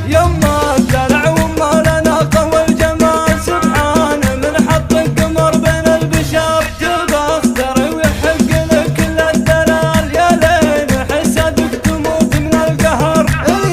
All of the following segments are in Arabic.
يما الدلع وما لنا قوى الجمال سبحان من حط القمر بين البشر تبى اختار ويحق لك كل الدلال يا لين حسدك تموت من القهر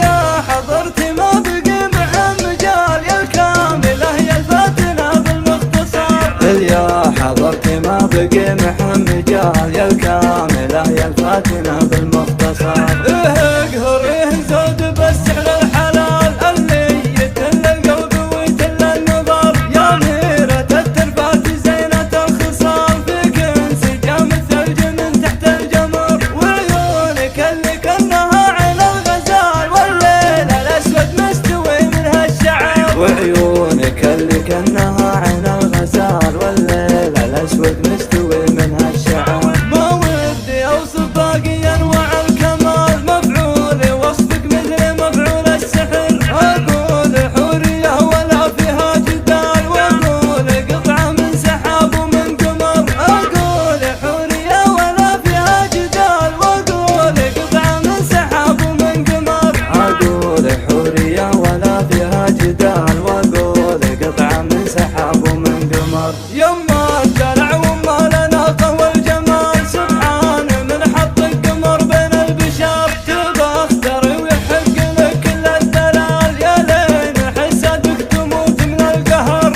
يا حضرتي ما بقي مع مجال يا الكاملة يا الفاتنة بالمختصر يا حضرتي ما بقي مع مجال يا الكاملة يا الفاتنة بالمختصر اقهر يهزود بالسحر الحلال اللي يتل القلب ويتل النظر يا أميرة التربات زينة الخصال فيك انسجام الثلج من تحت الجمر وعيونك اللي كأنها عين الغزال والليل الأسود مستوي منها الشعر وعيونك اللي كأنها عين الغزال والليل الأسود مستوي منها الشعر ما ودي أوصف باقي أنواع الكمال مفعول وصفك مثل مفعول السحر أقول حورية ولا فيها جدال وأقول قطعة من سحاب ومن قمر أقول حورية ولا فيها جدال وأقول قطعة من سحاب ومن قمر أقول حورية ولا فيها جدال وأقول قطعة من سحاب ومن قمر يما الدلع وما لنا قوى الجمال سبحان من حط القمر بين البشر تبى اختار ويحق لك كل الدلال يا لين حسدك تموت من القهر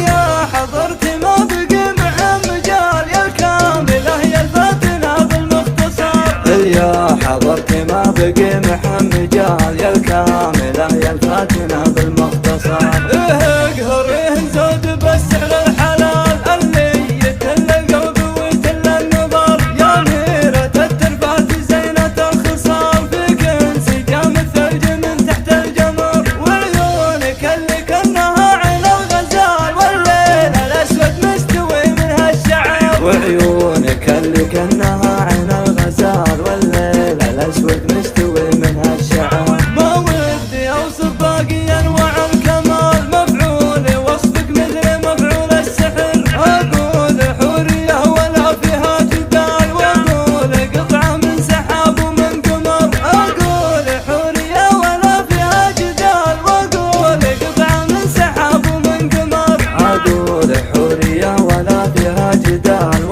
يا حضرتي ما بقي مع مجال يا الكاملة يا الفاتنة بالمختصر يا حضرتي ما بقي مع مجال يا الكاملة يا الفاتنة بالمختصر اقهر يهزود بالسحر الحلال اللي يتل القلب ويتل النظر يا أميرة التربات زينة الخصال فيك انسجام الثلج من تحت الجمر وعيونك اللي كأنها عين الغزال والليل الأسود مستوي منها الشعر وعيونك اللي كأنها عين الغزال والليل الأسود مستوي منها الشعر ما ودي أوصف باقي أنواع الكمال مفعول وصفك مثل مفعول السحر أقول حورية ولا فيها جدال وأقول قطعة من سحاب ومن قمر أقول حورية ولا فيها جدال وأقول قطعة من سحاب ومن قمر أقول حورية ولا فيها جدال